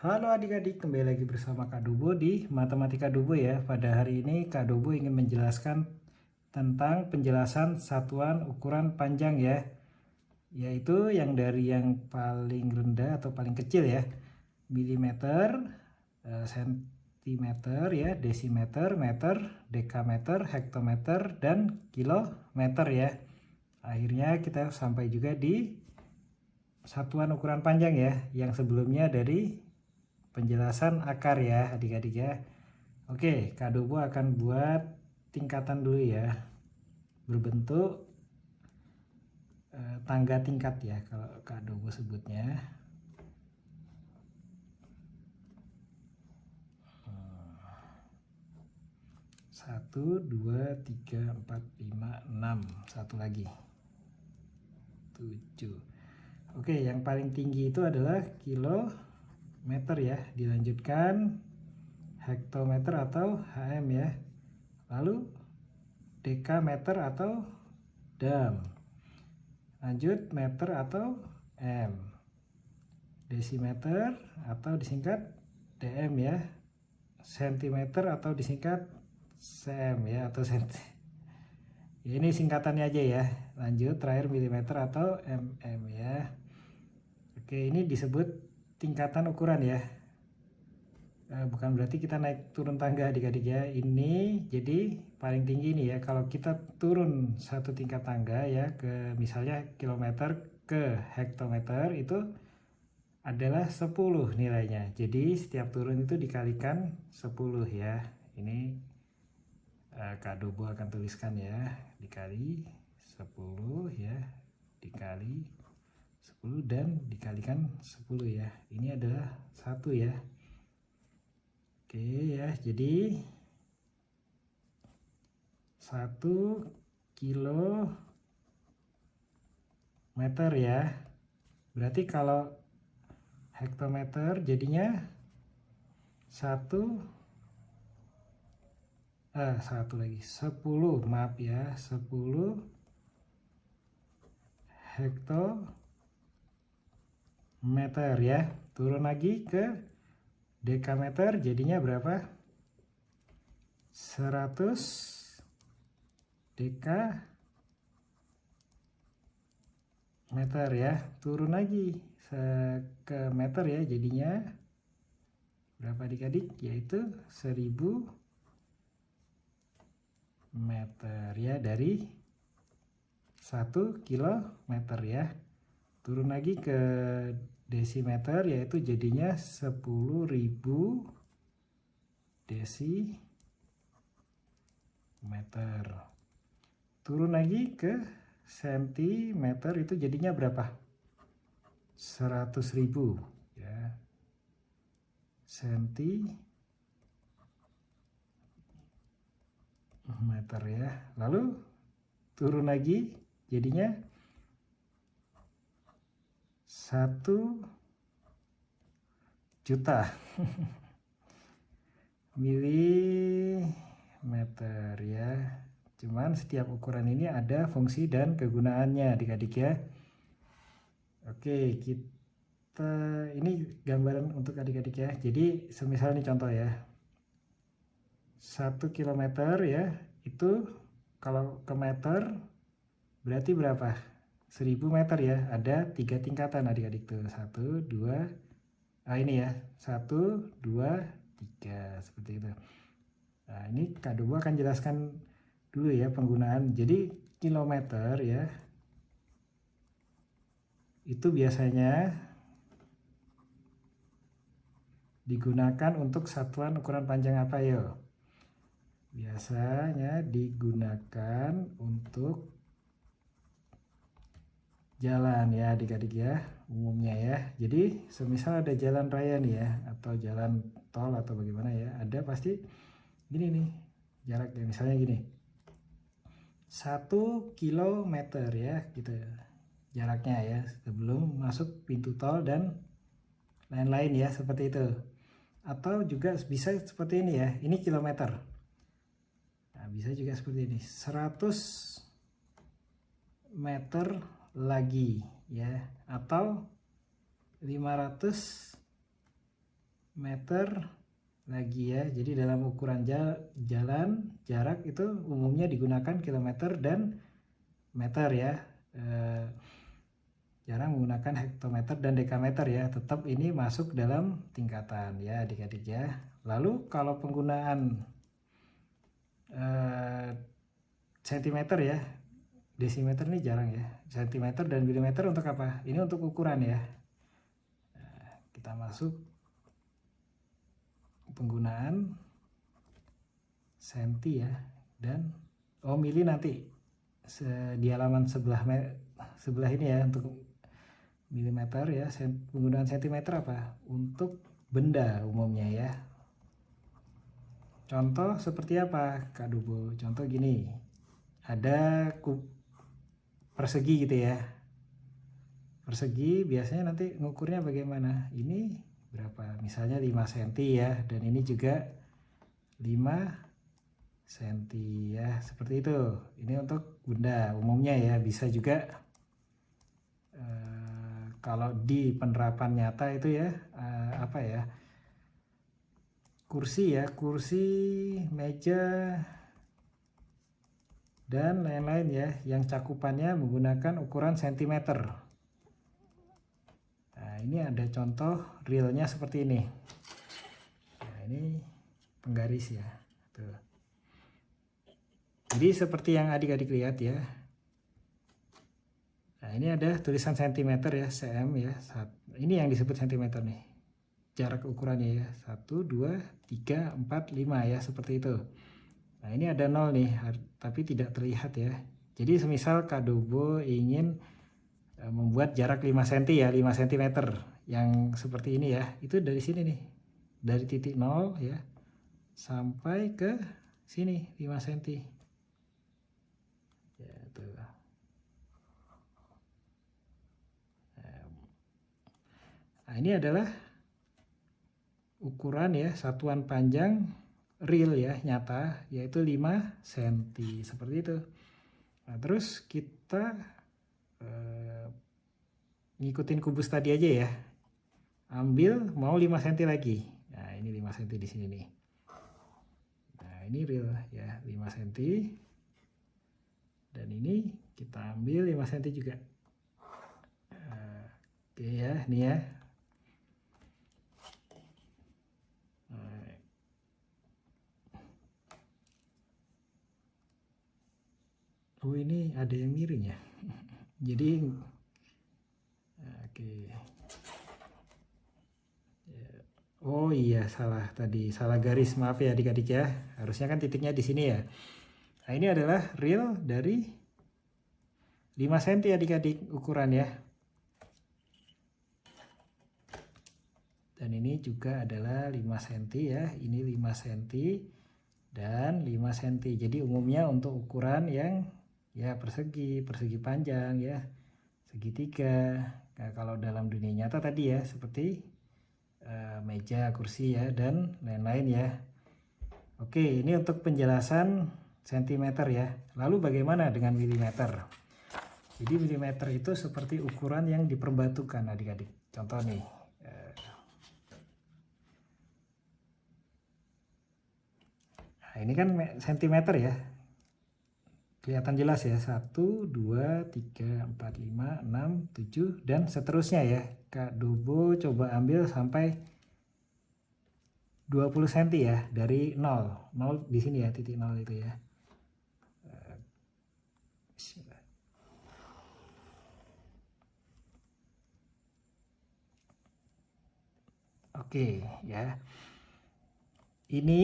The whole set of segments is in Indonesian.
Halo adik-adik, kembali lagi bersama Kak Dubo di Matematika Dubo ya. Pada hari ini Kak Dubo ingin menjelaskan tentang penjelasan satuan ukuran panjang ya. Yaitu yang dari yang paling rendah atau paling kecil ya. Milimeter, sentimeter ya, desimeter, meter, dekameter, hektometer, dan kilometer ya. Akhirnya kita sampai juga di satuan ukuran panjang ya, yang sebelumnya dari penjelasan akar ya adik-adik ya. Oke, Kak Dobo akan buat tingkatan dulu ya, berbentuk tangga tingkat ya kalau Kak Dobo sebutnya. 1, 2, 3, 4, 5, 6. Satu lagi 7. Oke, yang paling tinggi itu adalah kilometer ya. Dilanjutkan hektometer atau HM ya. Lalu dekameter atau dam. Lanjut meter atau M. Desimeter atau disingkat DM ya. Sentimeter atau disingkat cm ya, atau senti. Ya, ini singkatannya aja ya. Lanjut terakhir milimeter atau mm ya. Oke, ini disebut tingkatan ukuran ya. Bukan berarti kita naik turun tangga adik-adik ya. Ini jadi paling tinggi nih ya. Kalau kita turun satu tingkat tangga ya ke misalnya kilometer ke hektometer, itu adalah 10 nilainya. Jadi setiap turun itu dikalikan 10 ya. Ini Kak Dobo akan tuliskan ya, dikali 10 ya, dikali 10 dan dikalikan 10 ya. Ini adalah 1 ya. Oke ya, jadi 1 kilometer ya. Berarti kalau hektometer jadinya 10 maaf ya, 10 hektometer ya. Turun lagi ke dekameter jadinya berapa? 100 dekameter ya. Turun lagi ke meter ya, jadinya berapa adik-adik? Yaitu 1000 meter ya, dari 1 kilometer ya. Turun lagi ke desimeter, yaitu jadinya 10.000 desimeter. Turun lagi ke sentimeter, itu jadinya berapa? 100.000 ya, sentimeter ya. Lalu turun lagi jadinya 1 juta milimeter ya. Cuman setiap ukuran ini ada fungsi dan kegunaannya adik-adik ya. Oke, kita ini gambaran untuk adik-adik ya. Jadi semisal ini contoh ya, 1 kilometer ya, itu kalau ke meter berarti berapa? 1000 meter ya. Ada 3 tingkatan adik-adik tuh. 1, 2, ini ya, 1, 2, 3 seperti itu. Nah, ini Kak Dobo akan jelaskan dulu ya penggunaan. Jadi kilometer ya, itu biasanya digunakan untuk satuan ukuran panjang apa yo? Biasanya digunakan untuk jalan ya adik-adik ya, umumnya ya. Jadi semisal ada jalan raya nih ya, atau jalan tol atau bagaimana ya, ada pasti gini nih jaraknya, misalnya gini 1 kilometer ya gitu jaraknya ya, sebelum masuk pintu tol dan lain-lain ya, seperti itu. Atau juga bisa seperti ini ya, ini kilometer. Nah, bisa juga seperti ini, 100 meter lagi ya, atau 500 meter lagi ya. Jadi dalam ukuran jalan, jarak itu umumnya digunakan kilometer dan meter ya. Jarang menggunakan hektometer dan dekameter ya. Tetap ini masuk dalam tingkatan ya adik-adik ya. Lalu kalau penggunaan sentimeter ya, desimeter ini jarang ya. Sentimeter dan milimeter untuk apa? Ini untuk ukuran ya. Nah, kita masuk penggunaan senti ya, dan mili nanti di halaman sebelah ini ya. Untuk milimeter ya, penggunaan sentimeter apa? Untuk benda umumnya ya. Contoh seperti apa Kak Dubo? Contoh gini, ada persegi gitu ya. Persegi biasanya nanti ngukurnya bagaimana? Ini berapa? Misalnya 5 cm ya, dan ini juga 5 cm ya, seperti itu. Ini untuk benda umumnya ya. Bisa juga kalau di penerapan nyata itu ya, apa ya, kursi ya, kursi, meja, dan lain-lain ya, yang cakupannya menggunakan ukuran sentimeter. Nah, ini ada contoh realnya seperti ini. Nah, ini penggaris ya. Tuh. Jadi seperti yang adik-adik lihat ya. Nah, ini ada tulisan sentimeter ya, cm ya. Ini yang disebut sentimeter nih. Jarak ukurannya ya, 1, 2, 3, 4, 5 ya, seperti itu. Nah, ini ada 0 nih, tapi tidak terlihat ya. Jadi semisal Kak Dubo ingin membuat jarak 5 cm ya, 5 cm yang seperti ini ya. Itu dari sini nih. Dari titik 0 ya sampai ke sini 5 cm. Ya, tuh. Nah, ini adalah ukuran ya, satuan panjang real ya, nyata, yaitu 5 cm seperti itu. Nah, terus kita ngikutin kubus tadi aja ya. Ambil mau 5 cm lagi. Nah, ini 5 cm di sini nih. Nah, ini real ya, 5 cm. Dan ini kita ambil 5 cm juga. Oke ya, nih ya. Oh, ini ada yang miring ya. Jadi oke. Oh iya, salah tadi, salah garis, maaf ya adik-adik ya. Harusnya kan titiknya di sini ya. Nah, ini adalah real dari 5 cm adik-adik ukuran ya. Dan ini juga adalah 5 cm ya. Ini 5 cm dan 5 cm. Jadi umumnya untuk ukuran yang ya persegi, persegi panjang ya, segitiga. Nah, kalau dalam dunia nyata tadi ya, seperti meja, kursi ya, dan lain-lain ya. Oke, ini untuk penjelasan sentimeter ya. Lalu bagaimana dengan milimeter? Jadi milimeter itu seperti ukuran yang diperbatukan adik-adik. Contoh nih. Nah, ini kan sentimeter ya. Kelihatan jelas ya. 1, 2, 3, 4, 5, 6, 7, dan seterusnya ya. Kak Dubo coba ambil sampai 20 cm ya, dari 0. 0 di sini ya, titik 0 itu ya. Oke ya. Ini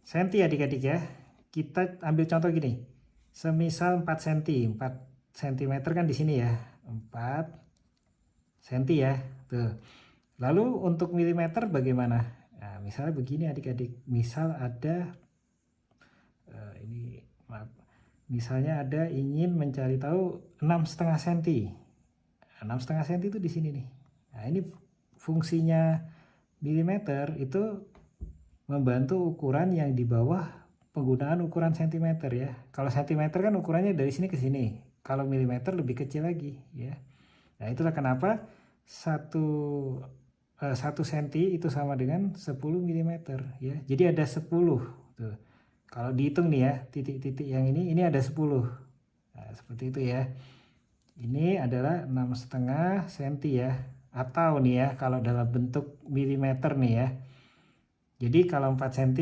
senti adik-adik ya. Kita ambil contoh gini. Semisal 4 cm. 4 cm kan di sini ya. 4 cm ya. Tuh. Lalu untuk milimeter bagaimana? Nah, misalnya begini adik-adik. Misal ada ini maaf. Misalnya ada ingin mencari tahu 6,5 cm. 6,5 cm itu di sini nih. Nah, ini fungsinya milimeter itu membantu ukuran yang di bawah penggunaan ukuran sentimeter ya. Kalau sentimeter kan ukurannya dari sini ke sini. Kalau milimeter lebih kecil lagi ya. Nah, itulah kenapa satu 1 cm itu sama dengan 10 mm ya. Jadi ada 10 tuh. Kalau dihitung nih ya, titik-titik yang ini ada 10. Nah, seperti itu ya. Ini adalah 6,5 cm ya. Atau nih ya, kalau dalam bentuk milimeter nih ya. Jadi kalau 4 cm,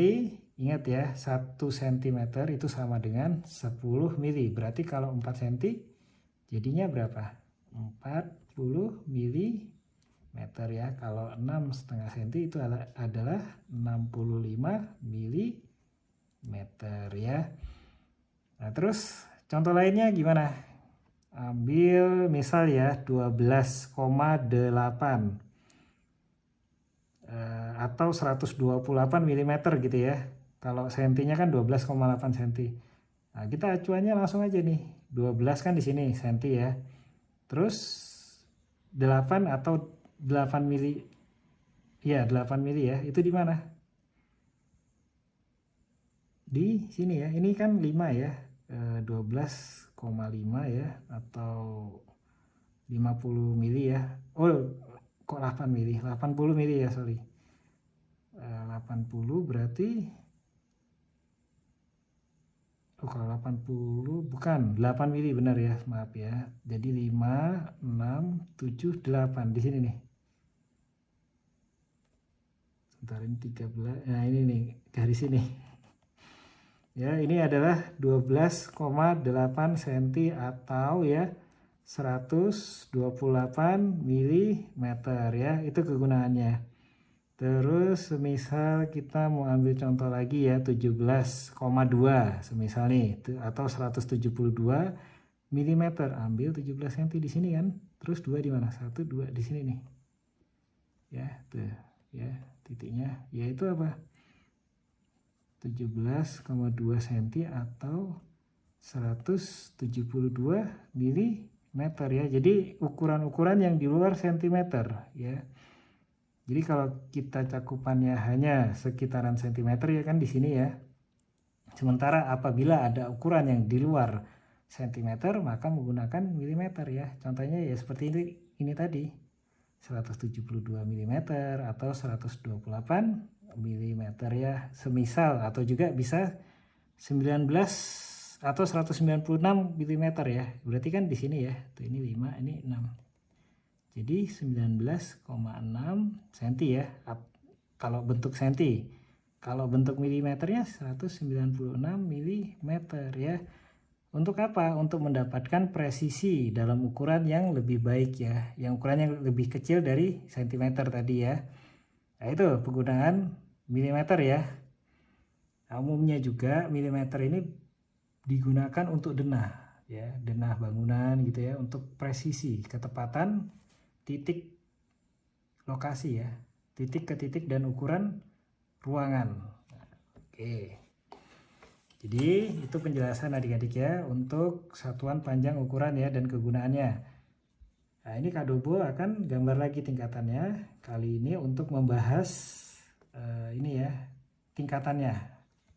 ingat ya, 1 cm itu sama dengan 10 mili. Berarti kalau 4 cm jadinya berapa? 40 milimeter ya. Kalau 6,5 cm itu adalah 65 milimeter ya. Nah, terus contoh lainnya gimana? Ambil misal ya 12,8 atau 128 mm gitu ya. Kalau sentinya kan 12,8 cm. Nah, kita acuannya langsung aja nih. 12 kan di sini senti ya. Terus 8 atau 8 mili. Ya, 8 mili ya. Itu di mana? Di sini ya. Ini kan 5 ya. 12,5 ya atau 50 mili ya. Oh, kok 8 mili? 80 mili ya, sorry. 80 berarti kalau 80 bukan 8 mili, benar ya, maaf ya. Jadi 5, 6, 7, 8 di sini nih. Sebentar, ini 13. Nah, ini nih garis ini. Ya, ini adalah 12,8 cm atau ya 128 mm ya. Itu kegunaannya. Terus semisal kita mau ambil contoh lagi ya 17,2 semisal nih atau 172 mm, ambil 17 cm di sini kan. Terus 2 di mana? 1 2 di sini nih. Ya, tuh ya titiknya yaitu apa? 17,2 cm atau 172 mm ya. Jadi ukuran-ukuran yang di luar sentimeter ya. Jadi kalau kita cakupannya hanya sekitaran sentimeter ya kan di sini ya. Sementara apabila ada ukuran yang di luar sentimeter maka menggunakan milimeter ya. Contohnya ya seperti ini tadi. 172 mm atau 128 mm ya. Semisal atau juga bisa 19 atau 196 mm ya. Berarti kan di sini ya. Tuh ini 5, ini 6. Jadi 19,6 cm ya kalau bentuk senti. Kalau bentuk milimeternya 196 mm ya. Untuk apa? Untuk mendapatkan presisi dalam ukuran yang lebih baik ya. Yang ukurannya lebih kecil dari sentimeter tadi ya. Nah, itu penggunaan milimeter ya. Nah, umumnya juga milimeter ini digunakan untuk denah ya. Denah bangunan gitu ya. Untuk presisi, ketepatan titik lokasi ya, titik ke titik dan ukuran ruangan. Oke, jadi itu penjelasan adik-adik ya untuk satuan panjang ukuran ya dan kegunaannya. Nah, ini Kak Dobo akan gambar lagi tingkatannya kali ini untuk membahas ini ya tingkatannya.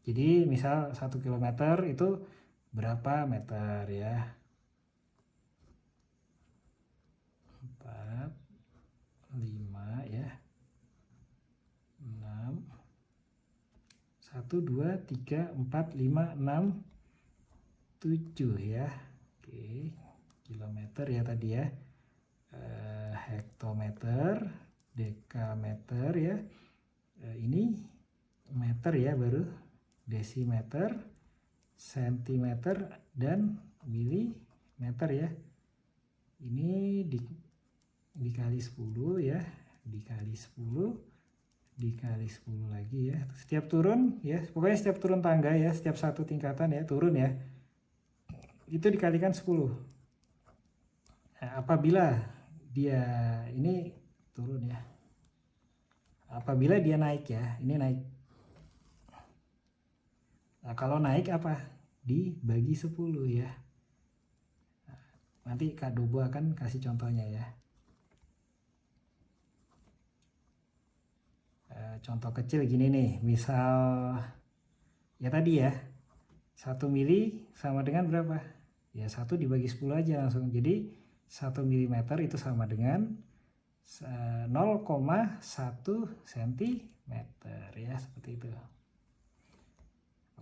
Jadi misal 1 km itu berapa meter ya. 5 ya 6 1 2 3 4 5 6 7 ya. Oke, kilometer ya tadi ya. Hektometer, dekameter ya. Ini meter ya baru, desimeter, sentimeter dan milimeter ya. Ini dikali 10 ya, dikali 10 dikali 10 lagi ya. Setiap turun ya, pokoknya setiap turun tangga ya, setiap satu tingkatan ya turun ya, itu dikalikan 10. Nah, apabila dia ini turun ya, apabila dia naik ya, ini naik. Nah, kalau naik apa? Dibagi 10 ya. Nah, nanti Kak Dobo akan kasih contohnya ya. Contoh kecil gini nih, misal ya tadi ya 1 mili sama dengan berapa ya, 1 dibagi 10 aja langsung. Jadi 1 mm itu sama dengan 0,1 cm ya, seperti itu.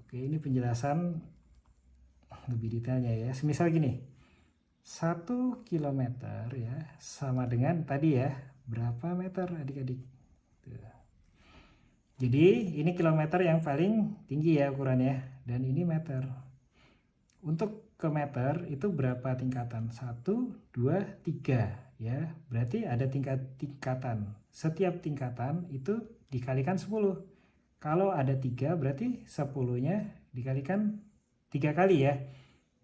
Oke, ini penjelasan lebih detailnya ya. Semisal gini, 1 km ya sama dengan tadi ya, berapa meter adik-adik? Jadi ini kilometer yang paling tinggi ya ukurannya, dan ini meter. Untuk ke meter itu berapa tingkatan? 1, 2, 3 ya. Berarti ada tingkatan. Setiap tingkatan itu dikalikan 10. Kalau ada 3 berarti 10-nya dikalikan 3 kali ya.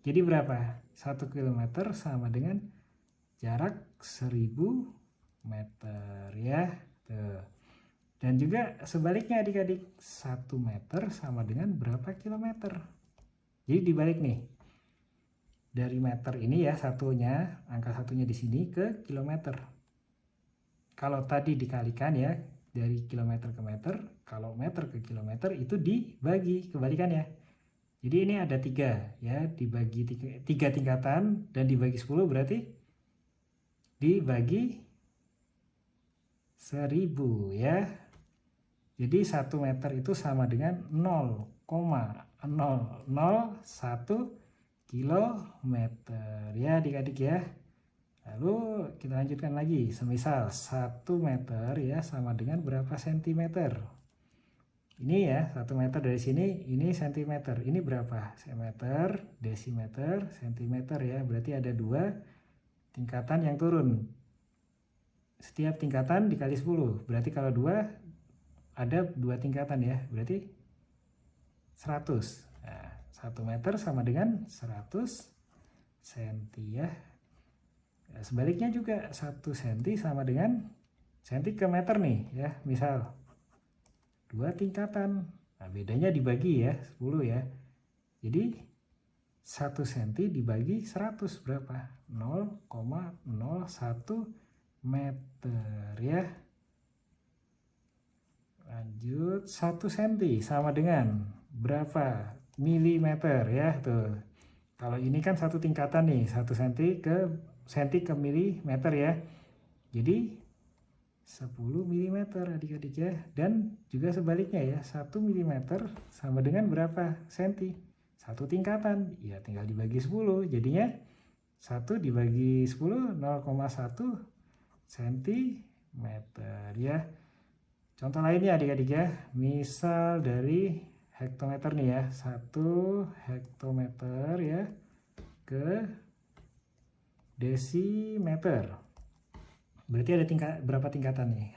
Jadi berapa? 1 km sama dengan jarak 1000 meter ya. Tuh. Dan juga sebaliknya adik-adik, 1 meter sama dengan berapa kilometer? Jadi dibalik nih. Dari meter ini ya satunya, angka satunya di sini ke kilometer. Kalau tadi dikalikan ya, dari kilometer ke meter, kalau meter ke kilometer itu dibagi, kebalikannya. Jadi ini ada 3 ya, dibagi 3 tingkatan dan dibagi 10 berarti dibagi 1000 ya. Jadi 1 meter itu sama dengan 0,001 kilometer ya adik-adik ya. Lalu kita lanjutkan lagi, semisal 1 meter ya sama dengan berapa sentimeter? Ini ya, 1 meter dari sini, ini sentimeter. Ini berapa? Meter, desimeter, sentimeter ya. Berarti ada 2 tingkatan yang turun. Setiap tingkatan dikali 10. Berarti kalau 2 ada 2 tingkatan ya, berarti 100. Nah, 1 meter sama dengan 100 cm ya. Nah, sebaliknya juga 1 cm sama dengan cm ke meter nih ya, misal 2 tingkatan. Nah, bedanya dibagi ya, 10 ya. Jadi 1 cm dibagi 100 berapa? 0,01 meter ya. Lanjut, 1 cm sama dengan berapa milimeter ya. Tuh. Kalau ini kan 1 tingkatan nih, 1 cm ke milimeter ya. Jadi 10 mm adik-adik ya. Dan juga sebaliknya ya, 1 mm sama dengan berapa cm? 1 tingkatan. Ya tinggal dibagi 10. Jadinya 1 dibagi 10, 0,1 cm ya. Contoh lainnya adik-adik ya, misal dari hektometer nih ya, 1 hektometer ya ke desimeter. Berarti ada berapa tingkatan nih?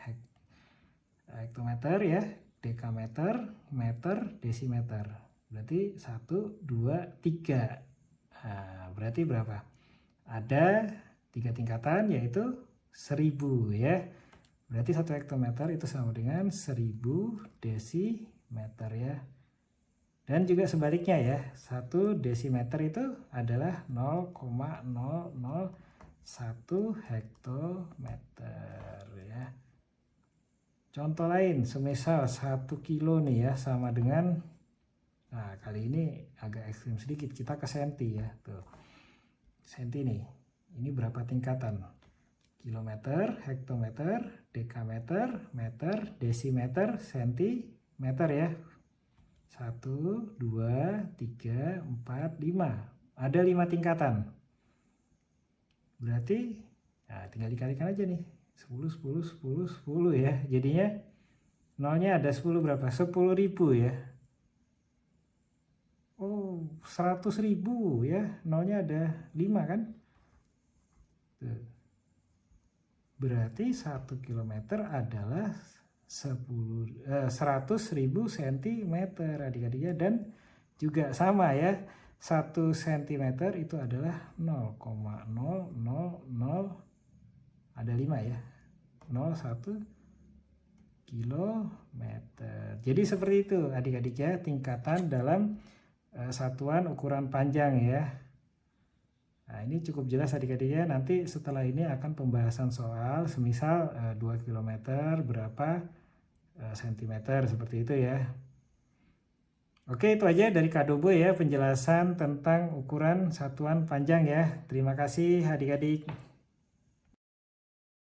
Hektometer ya, dekameter, meter, desimeter. Berarti 1, 2, 3. Nah, berarti berapa? Ada 3 tingkatan yaitu 1000 ya. Berarti 1 hektometer itu sama dengan 1000 desimeter ya. Dan juga sebaliknya ya, 1 desimeter itu adalah 0,001 hektometer ya. Contoh lain, semisal 1 kilo nih ya sama dengan, nah kali ini agak ekstrim sedikit, kita ke senti ya. Tuh. Senti nih, ini berapa tingkatan? Kilometer, hektometer, dekameter, meter, desimeter, sentimeter ya. 1, 2, 3, 4, 5. Ada 5 tingkatan. Berarti nah tinggal dikalikan aja nih. 10, 10, 10, 10 ya. Jadinya nolnya ada 10 berapa? 10.000 ya. Oh, 100.000 ya. Nolnya ada 5 kan? Tuh. Berarti 1 km adalah 100.000 cm adik-adik ya. Dan juga sama ya, 1 cm itu adalah 0,000, ada 5 ya, 01 kilometer. Jadi seperti itu adik-adik ya, tingkatan dalam satuan ukuran panjang ya. Nah, ini cukup jelas adik-adik ya. Nanti setelah ini akan pembahasan soal semisal 2 km berapa sentimeter, seperti itu ya. Oke, itu aja dari Kak Dobo ya, penjelasan tentang ukuran satuan panjang ya. Terima kasih adik-adik.